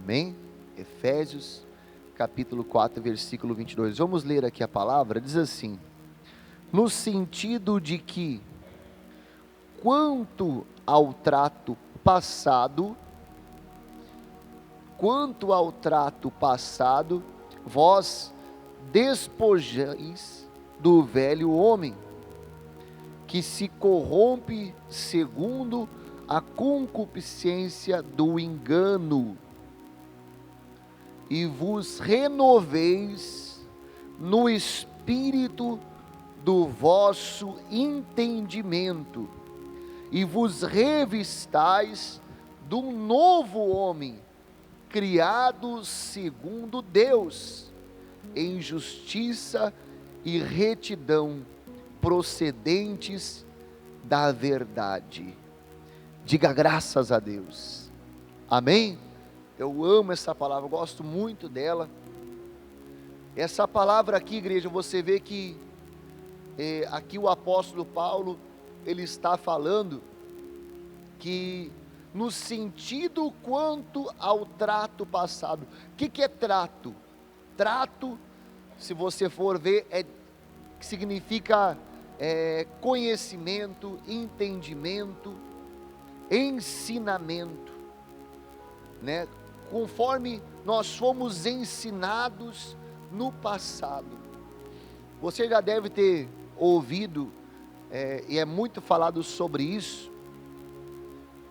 Amém? Efésios, capítulo 4, versículo 22. Vamos ler aqui a palavra, diz assim: no sentido de que, quanto ao trato passado, vós despojais do velho homem, que se corrompe segundo a concupiscência do engano, e vos renoveis no espírito do vosso entendimento, e vos revistais de um novo homem, criado segundo Deus, em justiça e retidão, procedentes da verdade. Diga graças a Deus. Amém? Eu amo essa palavra, eu gosto muito dela. Essa palavra aqui, igreja, você vê que aqui o apóstolo Paulo, ele está falando que no sentido quanto ao trato passado. O que é trato? Trato, se você for ver, significa conhecimento, entendimento, ensinamento, né? Conforme nós fomos ensinados no passado. Você já deve ter ouvido, e é muito falado sobre isso,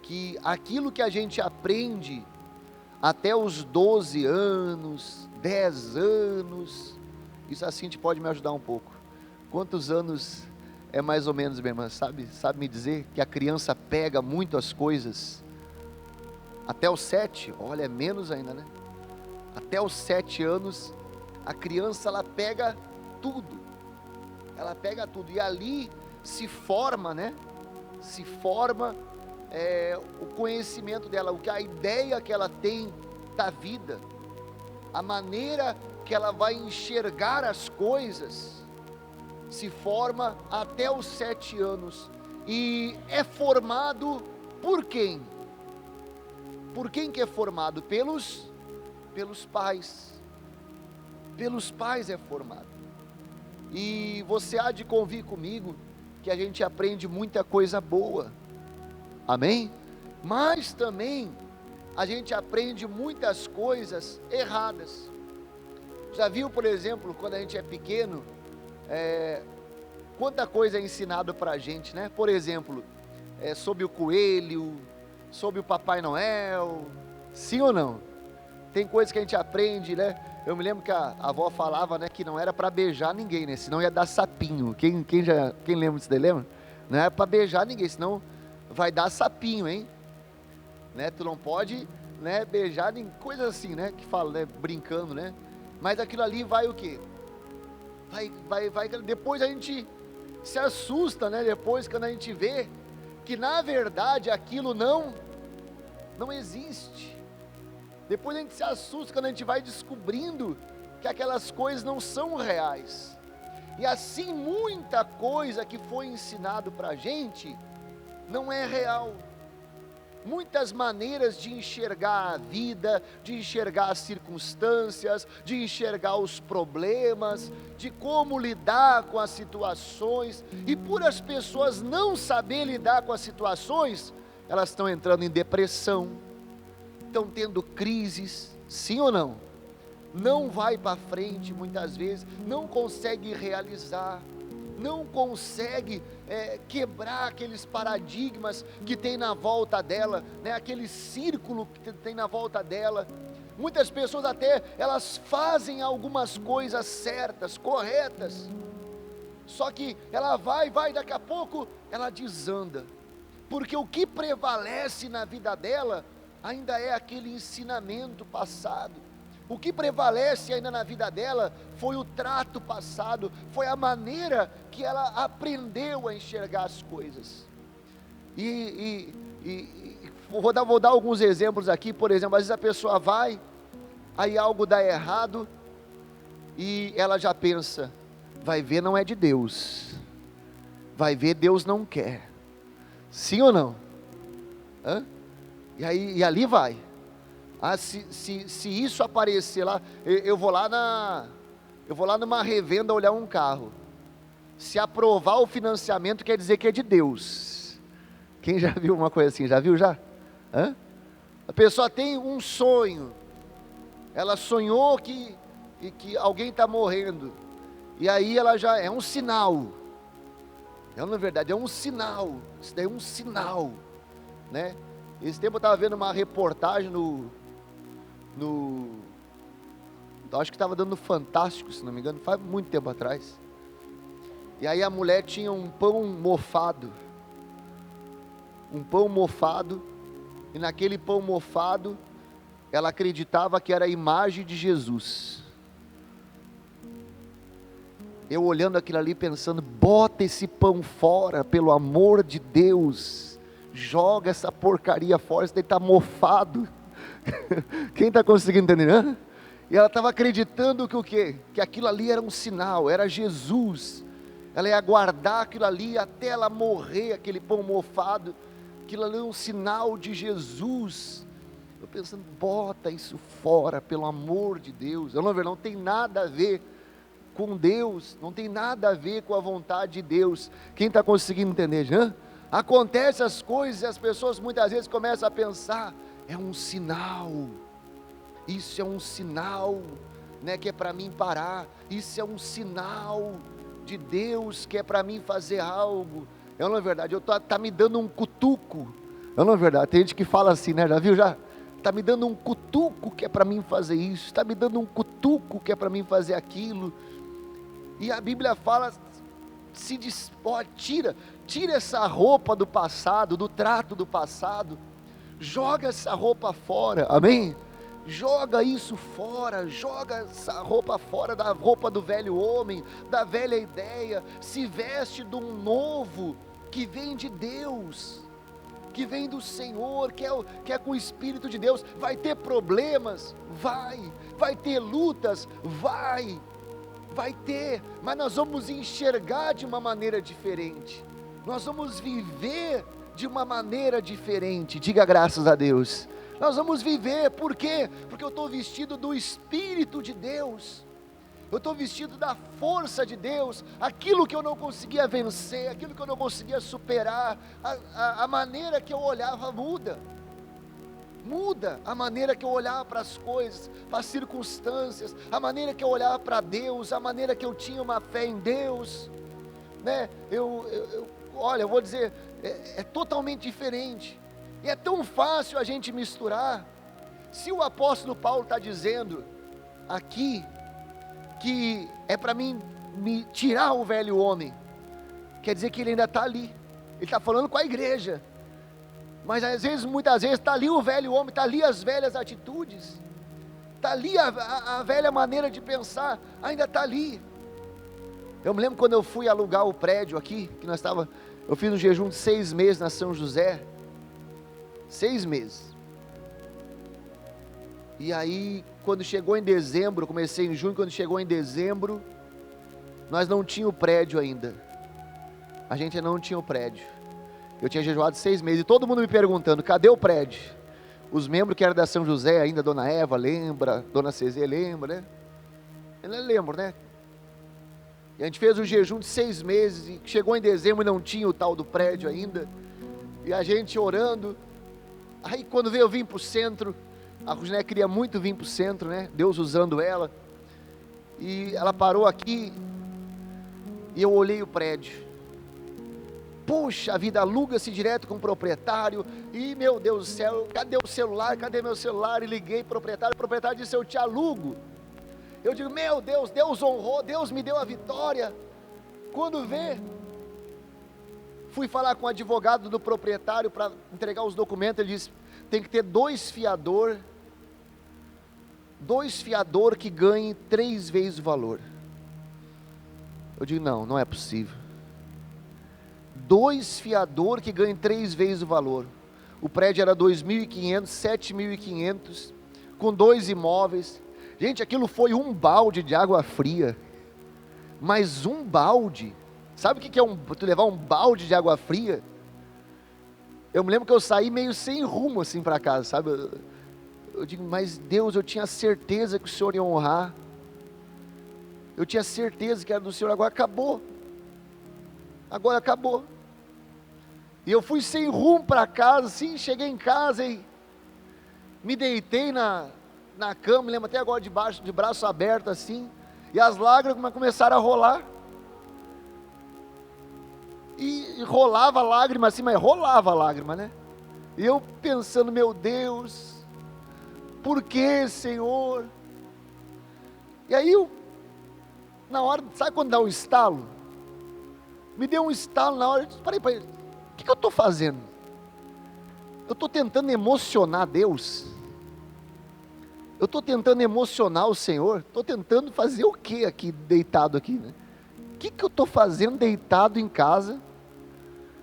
que aquilo que a gente aprende até os 12 anos, 10 anos, isso assim te pode me ajudar um pouco. Quantos anos é mais ou menos, minha irmã? Sabe me dizer que a criança pega muito as coisas? Até os 7, olha, é menos ainda, né? Até os 7 anos, a criança, ela pega tudo. Ela pega tudo, e ali se forma, né? Se forma o conhecimento dela, a ideia que ela tem da vida, a maneira que ela vai enxergar as coisas, se forma até os 7 anos, e é formado por quem? Por quem que é formado? Pelos pais. Pelos pais é formado. E você há de convir comigo que a gente aprende muita coisa boa. Amém? Mas também a gente aprende muitas coisas erradas. Já viu, por exemplo, quando a gente é pequeno, quanta coisa é ensinado para a gente, né? Por exemplo, sobre o coelho, sobre o Papai Noel, sim ou não? Tem coisas que a gente aprende, né? Eu me lembro que a avó falava, né, que não era para beijar ninguém, né? Senão ia dar sapinho. Quem lembra disso daí, lembra? Não era para beijar ninguém, senão vai dar sapinho, hein? Né? Tu não pode, né, beijar ninguém, coisas assim, né? Que fala, né, brincando, né? Mas aquilo ali vai o quê? Vai. Depois a gente se assusta, né? Depois, quando a gente vê que na verdade aquilo não existe. Depois a gente se assusta quando a gente vai descobrindo que aquelas coisas não são reais. E assim, muita coisa que foi ensinado para a gente não é real. Muitas maneiras de enxergar a vida, de enxergar as circunstâncias, de enxergar os problemas, de como lidar com as situações, e por as pessoas não saber lidar com as situações, elas estão entrando em depressão, estão tendo crises, sim ou não? Não vai para frente muitas vezes, não consegue realizar, não consegue quebrar aqueles paradigmas que tem na volta dela, né? Aquele círculo que tem na volta dela. Muitas pessoas até, elas fazem algumas coisas certas, corretas, só que ela vai, daqui a pouco ela desanda, porque o que prevalece na vida dela ainda é aquele ensinamento passado. O que prevalece ainda na vida dela foi o trato passado, foi a maneira que ela aprendeu a enxergar as coisas. Vou dar alguns exemplos aqui. Por exemplo, às vezes a pessoa vai, aí algo dá errado, e ela já pensa, vai ver, não é de Deus, vai ver, Deus não quer, sim ou não? E ali vai, Se isso aparecer lá, eu vou lá numa revenda olhar um carro. Se aprovar o financiamento, quer dizer que é de Deus. Quem já viu uma coisa assim? Já viu já? Hã? A pessoa tem um sonho. Ela sonhou que alguém está morrendo. E aí ela já é um sinal. Na verdade é um sinal. Isso daí é um sinal, né? Esse tempo eu estava vendo uma reportagem acho que estava dando no Fantástico, se não me engano, faz muito tempo atrás. E aí a mulher tinha um pão mofado, e naquele pão mofado, ela acreditava que era a imagem de Jesus. Eu olhando aquilo ali pensando, bota esse pão fora, pelo amor de Deus, joga essa porcaria fora, isso daí está mofado. Quem está conseguindo entender, né? E ela estava acreditando que o quê? Que aquilo ali era um sinal, era Jesus. Ela ia guardar aquilo ali até ela morrer, aquele pão mofado. Aquilo ali é um sinal de Jesus. Eu pensando, bota isso fora, pelo amor de Deus. Não tem nada a ver com Deus, não tem nada a ver com a vontade de Deus. Quem está conseguindo entender, já? Acontecem as coisas e as pessoas muitas vezes começam a pensar, é um sinal. Isso é um sinal, né, que é para mim parar. Isso é um sinal de Deus que é para mim fazer algo. Não é verdade? Tá me dando um cutuco. Não é verdade? Tem gente que fala assim, né? Já viu já? Tá me dando um cutuco que é para mim fazer isso. Está me dando um cutuco que é para mim fazer aquilo. E a Bíblia fala, tira essa roupa do passado, do trato do passado. Joga essa roupa fora. Amém? Joga isso fora, joga essa roupa fora, da roupa do velho homem, da velha ideia, se veste de um novo, que vem de Deus, que vem do Senhor, que é com o Espírito de Deus. Vai ter problemas? Vai ter lutas? Vai ter, mas nós vamos enxergar de uma maneira diferente, nós vamos viver de uma maneira diferente. Diga graças a Deus. Nós vamos viver, por quê? Porque eu estou vestido do Espírito de Deus, eu estou vestido da força de Deus. Aquilo que eu não conseguia vencer, aquilo que eu não conseguia superar, a maneira que eu olhava muda a maneira que eu olhava para as coisas, para as circunstâncias, a maneira que eu olhava para Deus, a maneira que eu tinha uma fé em Deus, né? Olha, eu vou dizer, é totalmente diferente. E é tão fácil a gente misturar. Se o apóstolo Paulo está dizendo aqui que é para mim me tirar o velho homem, quer dizer que ele ainda está ali. Ele está falando com a igreja, mas às vezes, muitas vezes, está ali o velho homem, está ali as velhas atitudes, está ali a velha maneira de pensar, ainda está ali. Eu me lembro quando eu fui alugar o prédio aqui, eu fiz um jejum de 6 meses na São José. 6 meses. E aí, quando chegou em dezembro, comecei em junho, quando chegou em dezembro, nós não tínhamos o prédio ainda. A gente não tinha o prédio. Eu tinha jejuado 6 meses, e todo mundo me perguntando, cadê o prédio? Os membros que eram da São José ainda, Dona Eva lembra, Dona Cezê lembra, né? Eu lembro, né? E a gente fez um jejum de 6 meses, e chegou em dezembro e não tinha o tal do prédio ainda. E a gente orando. Aí quando eu vim para o centro, a Ruginé queria muito vir para o centro, né? Deus usando ela. E ela parou aqui, e eu olhei o prédio. Puxa vida, aluga-se direto com o proprietário. E meu Deus do céu, cadê o celular? Cadê meu celular? E liguei para o proprietário disse, eu te alugo. Eu digo, meu Deus, Deus honrou, Deus me deu a vitória. Quando vê, fui falar com o advogado do proprietário para entregar os documentos. Ele disse, tem que ter 2 fiador que ganhem 3 vezes o valor. Eu digo, não é possível. 2 fiador que ganhem 3 vezes o valor. O prédio era 2.500, 7.500, com 2 imóveis. Gente, aquilo foi um balde de água fria. Mas um balde, sabe o que é tu levar um balde de água fria? Eu me lembro que eu saí meio sem rumo assim para casa, sabe? eu digo, mas Deus, eu tinha certeza que o Senhor ia honrar, eu tinha certeza que era do Senhor, agora acabou, e eu fui sem rumo para casa, assim, cheguei em casa e me deitei na cama, me lembro até agora, debaixo, de braço aberto assim, e as lágrimas começaram a rolar, e rolava lágrima assim, mas rolava lágrima, né? E eu pensando, meu Deus, por que, Senhor? E aí na hora, sabe quando dá um estalo? Me deu um estalo na hora, eu disse, peraí, o que eu estou fazendo? Eu estou tentando emocionar Deus? Eu estou tentando emocionar o Senhor? Estou tentando fazer o que aqui, deitado aqui, né? O que eu estou fazendo deitado em casa?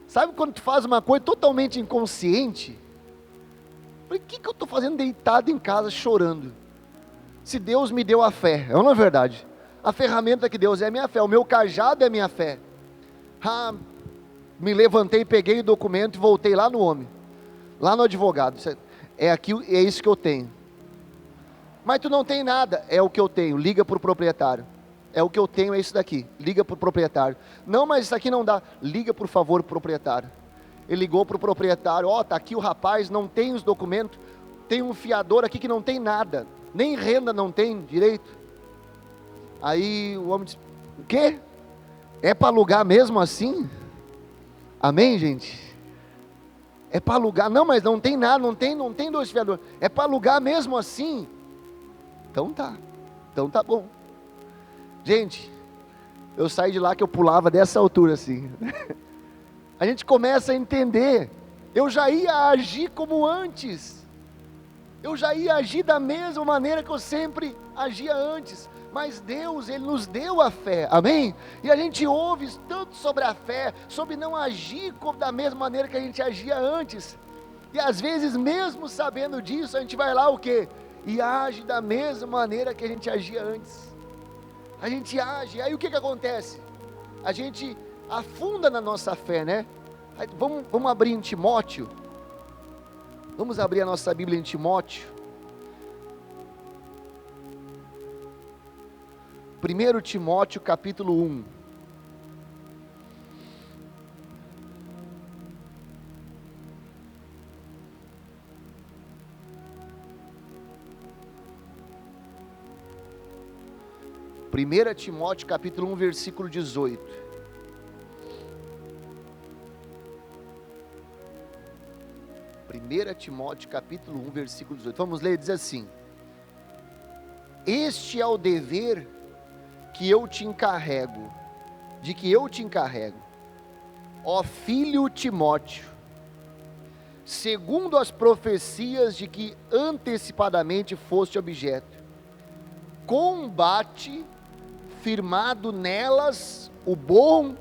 Sabe quando tu faz uma coisa totalmente inconsciente? O que eu estou fazendo deitado em casa chorando? Se Deus me deu a fé, é ou não é verdade? A ferramenta que Deus é a minha fé, o meu cajado é a minha fé. Me levantei, peguei o documento e voltei lá no homem, lá no advogado. É isso que eu tenho. Mas tu não tem nada, é o que eu tenho, liga para o proprietário. É o que eu tenho, é isso daqui, liga para o proprietário. Não, mas isso aqui não dá, liga por favor para o proprietário. Ele ligou para o proprietário, está aqui o rapaz, não tem os documentos, tem um fiador aqui que não tem nada, nem renda não tem direito. Aí o homem disse, o quê? É para alugar mesmo assim? Amém, gente? É para alugar, não, mas não tem nada, não tem dois fiadores, é para alugar mesmo assim? Então tá bom. Gente, eu saí de lá que eu pulava dessa altura assim. A gente começa a entender, eu já ia agir como antes, eu já ia agir da mesma maneira que eu sempre agia antes, mas Deus, Ele nos deu a fé, amém? E a gente ouve tanto sobre a fé, sobre não agir da mesma maneira que a gente agia antes, e às vezes mesmo sabendo disso, a gente vai lá o quê? E age da mesma maneira que a gente agia antes, a gente age, aí o que acontece? A gente afunda na nossa fé, né? Vamos abrir em Timóteo, vamos abrir a nossa Bíblia em Timóteo, 1 Timóteo capítulo 1, versículo 18. 1 Timóteo capítulo 1, versículo 18, vamos ler, diz assim: este é o dever que eu te encarrego, ó filho Timóteo, segundo as profecias de que antecipadamente foste objeto, combate firmado nelas o bom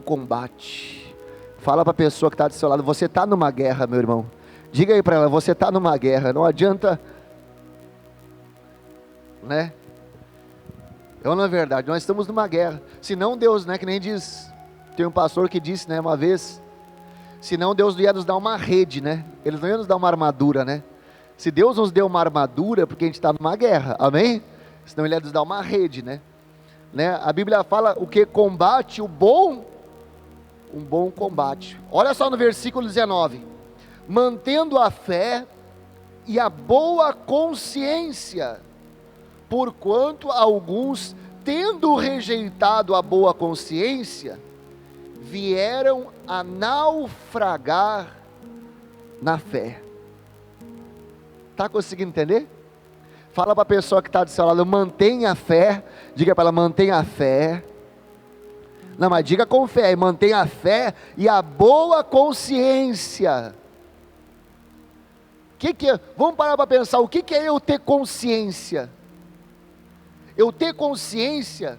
combate. Fala para a pessoa que está do seu lado, você está numa guerra, meu irmão. Diga aí para ela, você está numa guerra, não adianta, né? Não é verdade, nós estamos numa guerra. Senão Deus, né, que nem diz, tem um pastor que disse, né, uma vez, senão Deus ia nos dar uma rede, né? Ele não ia nos dar uma armadura, né? Se Deus nos deu uma armadura, é porque a gente está numa guerra, amém? Senão Ele ia nos dar uma rede, né? A Bíblia fala o que? Combate um bom combate. Olha só no versículo 19: mantendo a fé e a boa consciência, porquanto alguns, tendo rejeitado a boa consciência, vieram a naufragar na fé. Está conseguindo entender? Fala para a pessoa que está do seu lado, mantenha a fé. Diga para ela, mantenha a fé. Não, mas diga com fé, mantenha a fé e a boa consciência. Vamos parar para pensar, o que é eu ter consciência? Eu ter consciência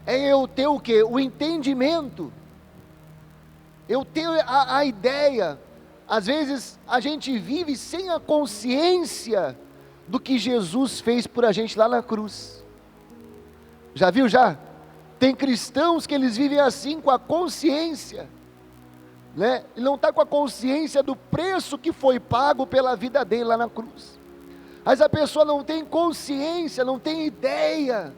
é eu ter o quê? O entendimento, eu ter a ideia. Às vezes a gente vive sem a consciência do que Jesus fez por a gente lá na cruz. Já viu já? Tem cristãos que eles vivem assim, com a consciência, né? Ele não está com a consciência do preço que foi pago pela vida dele lá na cruz. Mas a pessoa não tem consciência, não tem ideia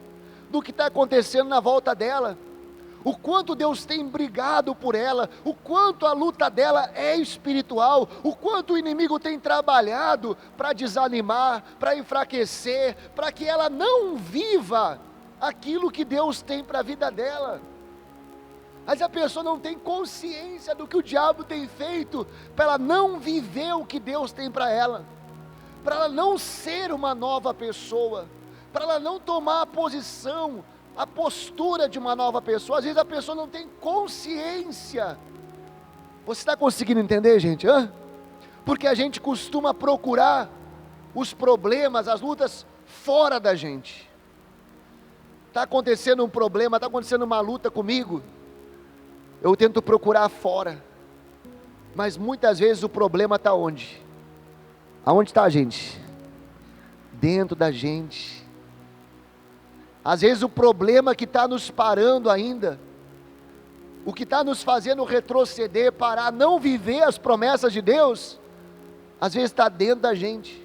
do que está acontecendo na volta dela, o quanto Deus tem brigado por ela, o quanto a luta dela é espiritual, o quanto o inimigo tem trabalhado para desanimar, para enfraquecer, para que ela não viva aquilo que Deus tem para a vida dela. Mas a pessoa não tem consciência do que o diabo tem feito para ela não viver o que Deus tem para ela não ser uma nova pessoa, para ela não tomar a posição, a postura de uma nova pessoa. Às vezes a pessoa não tem consciência. Você está conseguindo entender, gente? Porque a gente costuma procurar os problemas, as lutas fora da gente. Está acontecendo um problema, está acontecendo uma luta comigo, eu tento procurar fora, mas muitas vezes o problema está onde? Aonde está a gente? Dentro da gente. Às vezes o problema que está nos parando ainda, o que está nos fazendo retroceder, parar, não viver as promessas de Deus, às vezes está dentro da gente.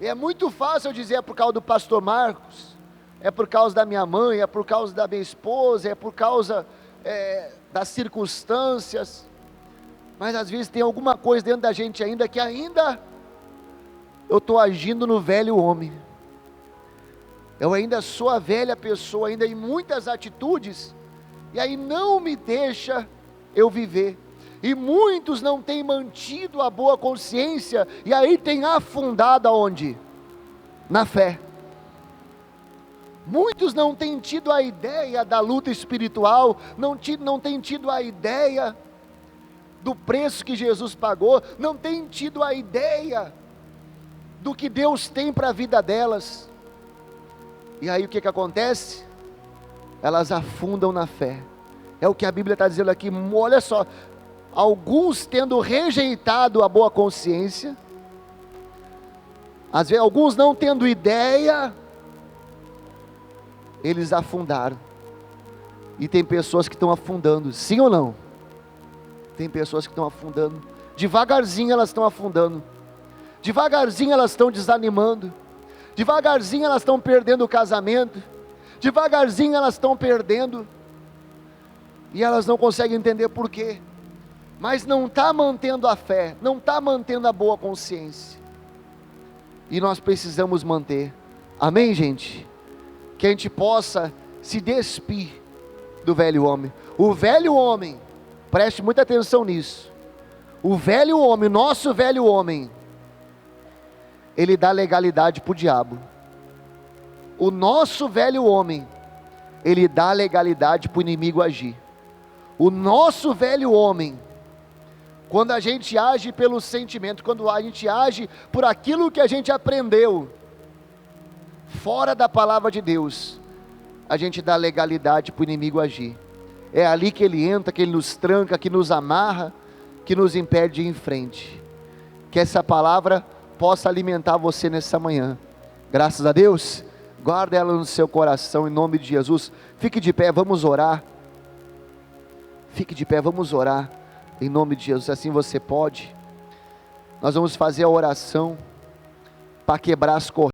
E é muito fácil eu dizer: é por causa do pastor Marcos, é por causa da minha mãe, é por causa da minha esposa, é por causa das circunstâncias, mas às vezes tem alguma coisa dentro da gente ainda, que ainda eu estou agindo no velho homem, eu ainda sou a velha pessoa, ainda em muitas atitudes, e aí não me deixa eu viver, e muitos não têm mantido a boa consciência, e aí tem afundado aonde? Na fé. Muitos não têm tido a ideia da luta espiritual, não têm tido a ideia do preço que Jesus pagou, não têm tido a ideia do que Deus tem para a vida delas. E aí o que acontece? Elas afundam na fé. É o que a Bíblia está dizendo aqui. Olha só, alguns tendo rejeitado a boa consciência, às vezes alguns não tendo ideia, eles afundaram. E tem pessoas que estão afundando, sim ou não? Tem pessoas que estão afundando, devagarzinho elas estão afundando, devagarzinho elas estão desanimando, devagarzinho elas estão perdendo o casamento, devagarzinho elas estão perdendo, e elas não conseguem entender por quê, mas não está mantendo a fé, não está mantendo a boa consciência, e nós precisamos manter, amém, gente? Que a gente possa se despir do velho homem. O velho homem, preste muita atenção nisso, o velho homem, o nosso velho homem, ele dá legalidade para o diabo. O nosso velho homem, ele dá legalidade para o inimigo agir. O nosso velho homem, quando a gente age pelo sentimento, quando a gente age por aquilo que a gente aprendeu, fora da palavra de Deus, a gente dá legalidade para o inimigo agir. É ali que ele entra, que ele nos tranca, que nos amarra, que nos impede de ir em frente. Que essa palavra possa alimentar você nessa manhã. Graças a Deus, guarda ela no seu coração, em nome de Jesus. Fique de pé, vamos orar. Fique de pé, vamos orar, em nome de Jesus, assim você pode. Nós vamos fazer a oração para quebrar as correntes.